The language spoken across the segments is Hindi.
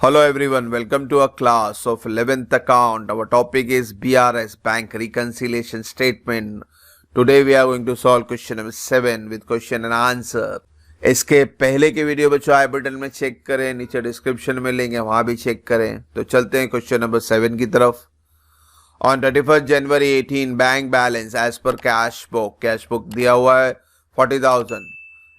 Hello everyone, welcome to a class of 11th account. Our topic is BRS, Bank Reconciliation Statement. Today we are going to solve question number 7 with question and answer. इसके पहले के वीडियो बच्चों आई बटन में चेक करें, नीचे डिस्क्रिप्शन में लेंगे वहां भी चेक करें. तो चलते हैं क्वेश्चन नंबर 7 की तरफ. On 31st January 18 bank balance as per cash book दिया हुआ है 40,000.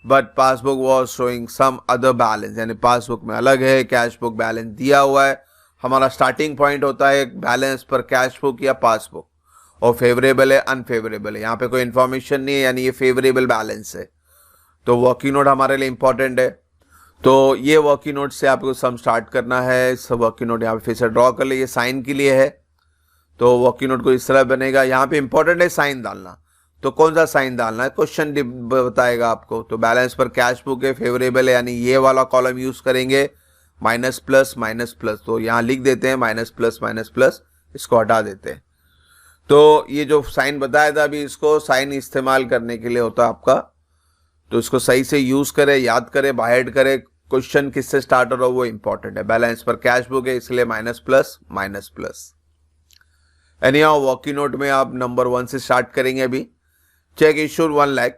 But passbook was showing some other balance, यानी पासबुक में अलग है, कैश बुक बैलेंस दिया हुआ है. हमारा स्टार्टिंग पॉइंट होता है बैलेंस पर कैश बुक या पासबुक, और फेवरेबल है अनफेवरेबल है. यहाँ पे कोई इन्फॉर्मेशन नहीं है, यानी ये फेवरेबल बैलेंस है. तो वर्किंग नोट हमारे लिए इंपॉर्टेंट है. तो ये वर्किंग नोट से आपको सम स्टार्ट करना है. सब वर्किंग नोट यहाँ पे फिर से ड्रॉ कर लिए, साइन के लिए है. तो वर्किंग नोट को इस तरह बनेगा. यहाँ पे इंपॉर्टेंट है साइन डालना. तो कौन सा साइन डालना है क्वेश्चन बताएगा आपको. तो बैलेंस पर कैश बुक है, फेवरेबल है, यानी ये वाला कॉलम यूज करेंगे. माइनस प्लस माइनस प्लस, तो यहाँ लिख देते हैं माइनस प्लस, इसको हटा देते हैं. तो ये जो साइन बताया था अभी, इसको साइन इस्तेमाल करने के लिए होता है आपका. तो इसको सही से यूज करें, याद करें, बाहर करें. क्वेश्चन किससे स्टार्ट हो रहा है वो इंपॉर्टेंट है. बैलेंस पर कैश बुक है इसलिए minus plus. Any how working note में आप नंबर 1 से स्टार्ट करेंगे. अभी चेक इशूड 1 लाख,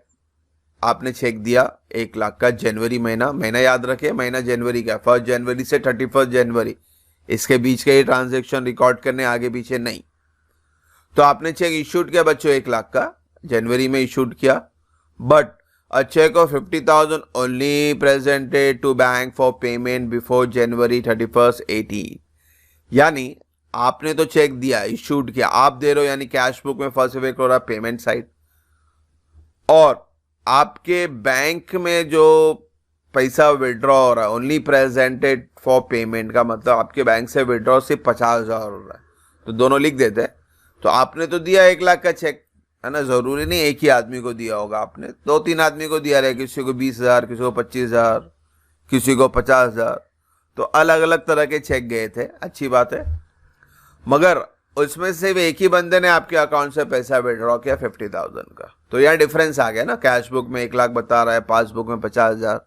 आपने चेक दिया 1 लाख का. जनवरी महीना याद रखे, महीना जनवरी का, 1 जनवरी से 31 जनवरी, इसके बीच के ही ट्रांजैक्शन रिकॉर्ड करने, आगे पीछे नहीं. तो आपने चेक इशूड किया बच्चों 1 लाख का, जनवरी में इशूड किया. But a cheque of 50,000 only presented to bank for payment before January 31 18. यानी आपने तो चेक दिया, इशूड किया, आप दे रहे हो, यानी कैश बुक में फर्स्ट इफेक्ट हो रहा है पेमेंट साइड. और आपके बैंक में जो पैसा विड्रॉ हो रहा है ओनली प्रेजेंटेड फॉर पेमेंट, का मतलब आपके बैंक से विड्रॉ सिर्फ 50,000 हो रहा है. तो दोनों लिख देते हैं. तो आपने तो दिया 1 लाख का चेक, है ना. जरूरी नहीं एक ही आदमी को दिया होगा, आपने 2-3 आदमी को दिया रहे, किसी को 20,000, किसी को 25,000, किसी को 50,000. तो अलग अलग तरह के चेक गए थे, अच्छी बात है. मगर उसमें से एक ही बंदे ने आपके अकाउंट से पैसा विड्रॉ किया 50,000 का. तो यह डिफरेंस आ गया ना. कैश बुक में 1 लाख बता रहा है, पासबुक में 50,000.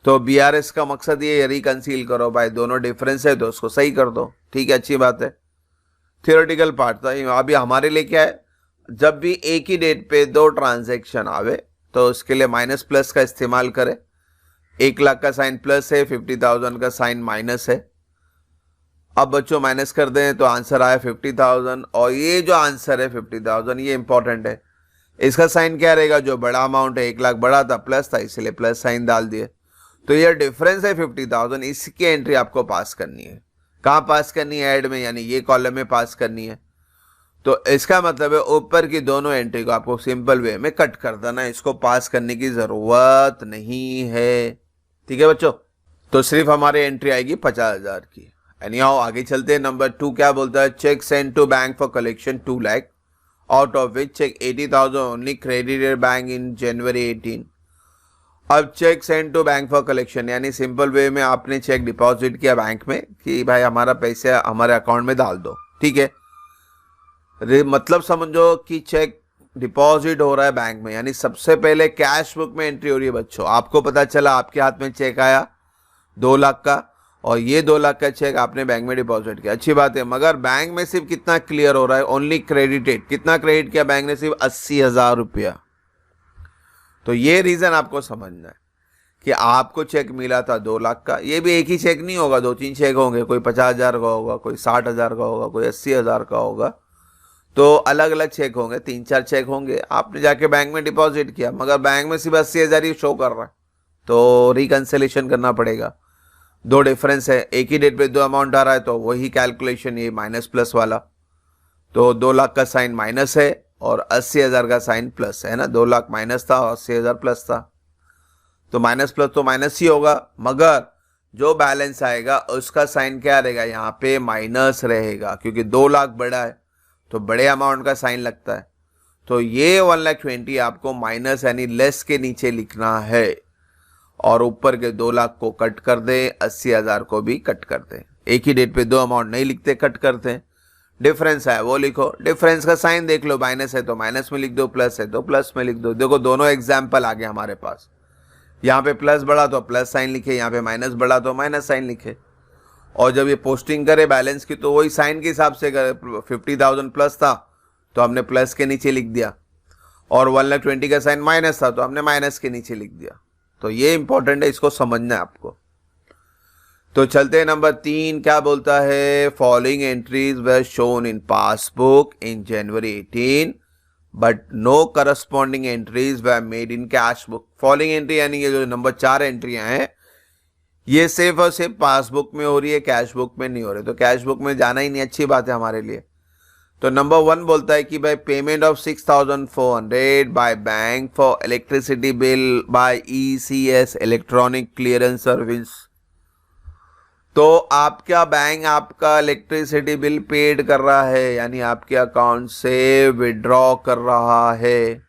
तो बीआरएस का मकसद ये रिकंसील करो भाई, दोनों डिफरेंस है तो उसको सही कर दो. ठीक है, अच्छी बात है. थियोरेटिकल पार्ट था. अभी हमारे लिए क्या है, जब भी एक ही डेट पे 2 ट्रांजेक्शन आवे तो उसके लिए माइनस प्लस का इस्तेमाल करें. 1 लाख का साइन प्लस है, 50,000 का साइन माइनस है. अब बच्चों माइनस कर दें तो आंसर आया 50,000. और ये जो आंसर है 50,000 ये इंपॉर्टेंट है. इसका साइन क्या रहेगा, जो बड़ा अमाउंट है 1 लाख बड़ा था, प्लस था, इसलिए प्लस साइन डाल दिए. तो ये डिफरेंस है 50,000, इसकी एंट्री आपको पास करनी है. कहाँ पास करनी है, ऐड में, यानी ये कॉलम में पास करनी है. तो इसका मतलब है ऊपर की दोनों एंट्री को आपको सिंपल वे में कट कर देना, इसको पास करने की जरूरत नहीं है. ठीक है बच्चों. तो सिर्फ हमारी एंट्री आएगी 50,000 की. एनीहाउ आगे चलते हैं. नंबर 2 क्या बोलता है, cheque send to bank for collection 2 lakh, out of which cheque 80,000 only credited bank in January 18. अब cheque send to bank for collection, यानी सिंपल वे में आपने चेक डिपॉजिट किया बैंक में कि भाई हमारा पैसे हमारे अकाउंट में डाल दो. ठीक है, मतलब समझो कि चेक डिपॉजिट हो रहा है बैंक में, यानी सबसे पहले कैश बुक में एंट्री हो रही है बच्चों. आपको पता चला आपके हाथ में चेक आया 2 लाख का, और ये 2 लाख का चेक आपने बैंक में डिपॉजिट किया, अच्छी बात है. मगर बैंक में सिर्फ कितना क्लियर हो रहा है, ओनली क्रेडिटेड. कितना क्रेडिट किया बैंक ने, सिर्फ 80,000 रुपया. तो ये रीजन आपको समझना है कि आपको चेक मिला था 2 लाख का. ये भी एक ही चेक नहीं होगा, 2-3 चेक होंगे. कोई 50,000 का होगा, कोई 60,000 का होगा, कोई 80,000 का होगा. तो अलग अलग चेक होंगे, 3-4 चेक होंगे. आपने जाके बैंक में डिपॉजिट किया, मगर बैंक में सिर्फ 80,000 ही शो कर रहा है. तो रिकंसिलेशन करना पड़ेगा. 2 डिफरेंस है, एक ही डेट पे 2 अमाउंट आ रहा है, तो वही कैलकुलेशन, ये माइनस प्लस वाला. तो 2 लाख का साइन माइनस है और 80,000 का साइन प्लस है ना. 2 लाख माइनस था और 80,000 प्लस था. तो माइनस प्लस तो माइनस ही होगा, मगर जो बैलेंस आएगा उसका साइन क्या रहेगा, यहाँ पे माइनस रहेगा, क्योंकि 2 लाख बड़ा है तो बड़े अमाउंट का साइन लगता है. तो ये 1,20,000 आपको माइनस यानी लेस के नीचे लिखना है, और ऊपर के 2 लाख को कट कर दे, 80,000 को भी कट कर दे. एक ही डेट पे 2 अमाउंट नहीं लिखते, कट करते हैं. डिफरेंस है वो लिखो, डिफरेंस का साइन देख लो, माइनस है तो माइनस में लिख दो, प्लस है तो प्लस में लिख दो. देखो दोनों एग्जाम्पल आ गए हमारे पास. यहाँ पे प्लस बढ़ा तो प्लस साइन लिखे, यहाँ पे माइनस बढ़ा तो माइनस साइन लिखे. और जब ये पोस्टिंग करे बैलेंस की तो वही साइन के हिसाब से करे, 50,000 प्लस था तो हमने प्लस के नीचे लिख दिया, और 1,20,000 का साइन माइनस था तो हमने माइनस के नीचे लिख दिया। तो ये इंपॉर्टेंट है, इसको समझना है आपको। तो चलते हैं नंबर 3, क्या बोलता है, following entries were shown in passbook in January 18 but no corresponding entries were made in cash book. Following entry यानी ये जो नंबर 4 एंट्रियां हैं ये सिर्फ और सिर्फ पासबुक में हो रही है, कैश बुक में नहीं हो रही। तो कैश बुक में जाना ही नहीं, अच्छी बात है हमारे लिए। तो नंबर 1 बोलता है कि भाई payment of 6,400 by bank for electricity bill bye ECS electronic clearance service. तो आपका बैंक आपका इलेक्ट्रिसिटी बिल पेड कर रहा है, यानी आपके अकाउंट से विड्रॉ कर रहा है।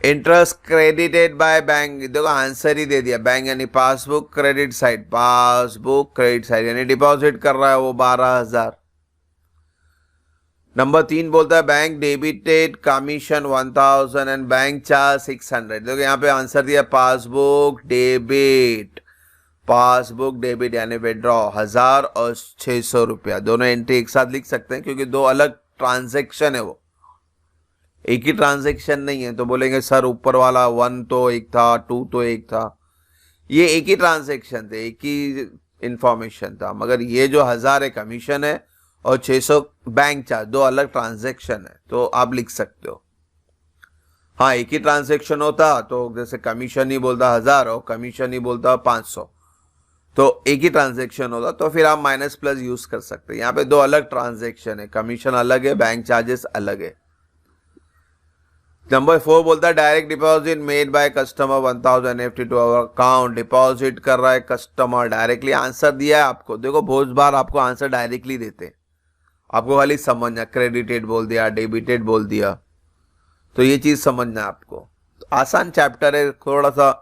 इंटरेस्ट क्रेडिटेड बाय बैंक, देखो आंसर ही दे दिया, बैंक यानी passbook credit side, passbook credit side यानी डिपॉजिट कर रहा है वो 12,000। नंबर 3 बोलता है bank debited commission 1,000 and bank charge 600। देखो यहाँ पे आंसर दिया पासबुक डेबिट, पासबुक डेबिट यानी विड्रॉ 1000 और 600 रुपया, दोनों एंट्री एक साथ लिख सकते हैं क्योंकि दो अलग ट्रांजैक्शन है, वो एक ही ट्रांजैक्शन नहीं है। तो बोलेंगे सर ऊपर वाला 1 तो एक था, 2 तो एक था, ये एक ही ट्रांजैक्शन थे, एक ही इंफॉर्मेशन था, मगर ये जो 1000 है कमीशन है और 600 बैंक चार्ज, दो अलग ट्रांजैक्शन है। तो आप लिख सकते हो, हाँ एक ही ट्रांजैक्शन होता तो जैसे कमीशन ही बोलता 1000 और कमीशन ही बोलता 500, तो एक ही ट्रांजैक्शन होता तो फिर आप माइनस प्लस यूज कर सकते हैं। यहाँ पे दो अलग ट्रांजैक्शन है, कमीशन अलग है, बैंक चार्जेस अलग है। नंबर 4 बोलता है direct deposit made by customer 1,000 FD to our account, deposit कर रहा है कस्टमर डायरेक्टली। आंसर दिया है आपको, देखो बहुत बार आपको आंसर डायरेक्टली देते हैं, आपको खाली समझना, क्रेडिटेड बोल दिया, डेबिटेड बोल दिया, तो ये चीज समझना है आपको। तो आसान चैप्टर है, थोड़ा सा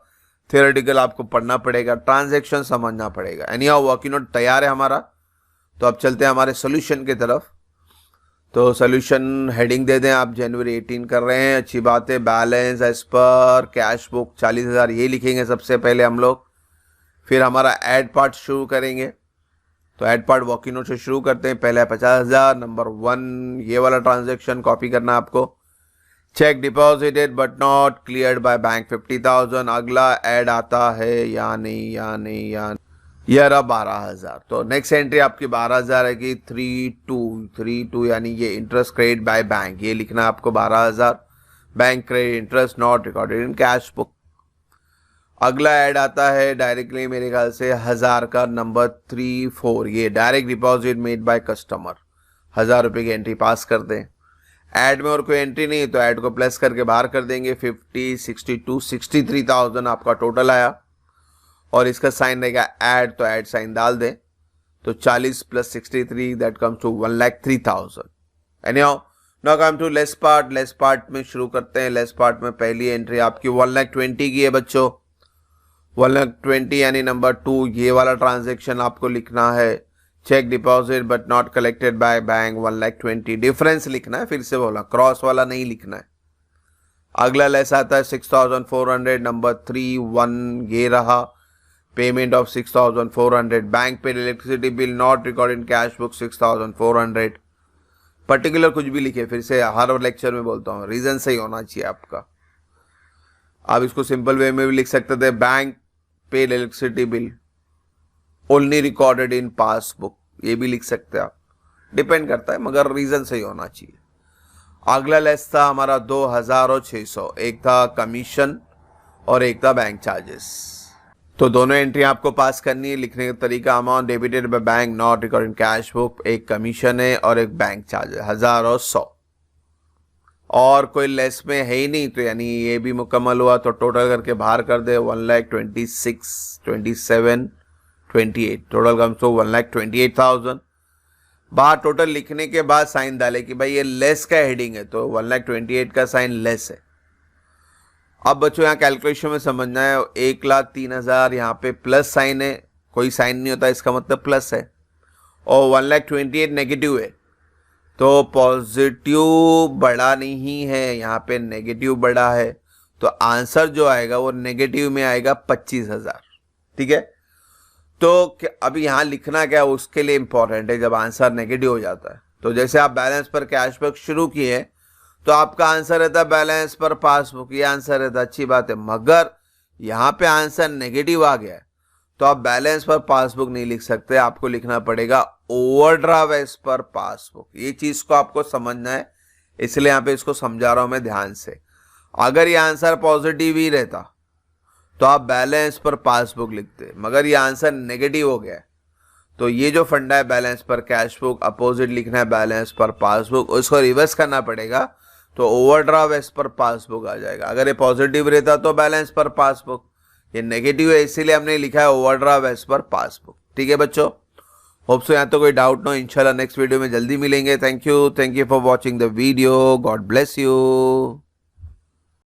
थियोरेटिकल आपको पढ़ना पड़ेगा, ट्रांजैक्शन समझना पड़ेगा। एनी हाउ वर्किंग नोट तैयार है हमारा, तो अब चलते हैं हमारे सोल्यूशन की तरफ। तो सोल्यूशन हेडिंग दे दें आप, जनवरी 18 कर रहे हैं, अच्छी बात है। Balance as per cash book 40,000 ये लिखेंगे सबसे पहले हम लोग, फिर हमारा ऐड पार्ट शुरू करेंगे। तो ऐड पार्ट वर्किंग नोट से शुरू करते हैं। पहले 50,000, नंबर 1 ये वाला ट्रांजैक्शन कॉपी करना है आपको। Check deposited but not cleared by bank 50,000, अगला ऐड आता है या नहीं, या नहीं, या नहीं, ये रहा 12,000। तो नेक्स्ट एंट्री आपकी 12,000 है कि 32 यानी ये इंटरेस्ट क्रेडिट बाय बैंक, ये लिखना है आपको 12,000, bank credit interest not recorded in cash book. अगला ऐड आता है डायरेक्टली मेरे ख्याल से 1000 का, नंबर 3-4, ये direct deposit made by customer, 1000 रुपये की एंट्री पास कर दें। ऐड में और कोई एंट्री नहीं तो ऐड को प्लस करके बाहर कर देंगे, 50, 62, 63,000 आपका टोटल आया, और इसका साइन रहेगा ऐड, तो ऐड साइन डाल दें, तो 40 + 63 that comes to 1,03,000। Anyhow now come to less part. Less part में शुरू करते हैं। लेस पार्ट में पहली एंट्री आपकी 1,20,000 की है बच्चों, 1,20,000 यानी नंबर 2 ये वाला ट्रांजैक्शन आपको लिखना है। Cheque deposit but not collected by bank 1,20,000, difference लिखना है, फिर से बोला क्रॉस वाला नहीं लिखना है। अगला लेस आता है 6,400, नंबर 3-1 ये रहा, payment of 6,400, bank paid electricity bill not record in cash book 6,400। Particular कुछ भी लिखे, फिर से हर लेक्चर में बोलता हूँ, रीजन सही होना चाहिए आपका। आप इसको सिंपल वे में भी लिख सकते थे, bank paid electricity bill only recorded in passbook, ये भी लिख सकते हैं आप, डिपेंड करता है, मगर रीजन सही होना चाहिए। अगला लेस था हमारा 2,000 और 600, एक था कमीशन और एक था बैंक चार्जेस। तो दोनों एंट्री आपको पास करनी है। लिखने का तरीका, amount debited by bank not record in cash book, एक कमीशन है और एक बैंक चार्ज है 1000 और 100, और कोई लेस में है ही नहीं, तो यानी ये भी मुकम्मल हुआ। तो टोटल करके बाहर कर दे 1,26,000, 27, 28, टोटल कम्स टू 1,28,000। बाहर टोटल लिखने के बाद साइन डाले कि भाई ये लेस का हेडिंग है, तो 1,28,000 का साइन लेस है। अब बच्चों यहाँ कैलकुलेशन में समझना है, 1,03,000 यहाँ पे प्लस साइन है, कोई साइन नहीं होता इसका मतलब प्लस है, और 1,28,000 नेगेटिव है, तो पॉजिटिव बड़ा नहीं है, यहाँ पे नेगेटिव बड़ा है, तो आंसर जो आएगा वो नेगेटिव में आएगा 25,000। ठीक है, तो अभी यहाँ लिखना क्या है उसके लिए इंपॉर्टेंट है जब आंसर नेगेटिव हो जाता है। तो जैसे आप बैलेंस पर कैश बुक शुरू किए तो आपका आंसर रहता है बैलेंस पर पासबुक, ये आंसर रहता है, अच्छी बात है। मगर यहाँ पे आंसर नेगेटिव आ गया है तो आप बैलेंस पर पासबुक नहीं लिख सकते, आपको लिखना पड़ेगा ओवरड्राफ्ट एज पर पासबुक। ये चीज को आपको समझना है, इसलिए यहाँ पे इसको समझा रहा हूं मैं ध्यान से। अगर ये आंसर पॉजिटिव ही रहता तो आप बैलेंस पर पासबुक लिखते, मगर ये आंसर नेगेटिव हो गया है तो ये जो फंडा है बैलेंस पर कैश बुक, अपोजिट लिखना है बैलेंस पर पासबुक, उसको रिवर्स करना पड़ेगा तो ओवरड्राफ्ट एज पर पासबुक आ जाएगा। अगर ये पॉजिटिव रहता तो बैलेंस पर पासबुक, ये नेगेटिव है इसीलिए हमने लिखा है ओवरड्राफ्ट एज पर पासबुक। ठीक है बच्चों, होप सो यहाँ तो कोई डाउट ना हो। इंशाल्लाह नेक्स्ट वीडियो में जल्दी मिलेंगे। Thank you for watching the video. God bless you.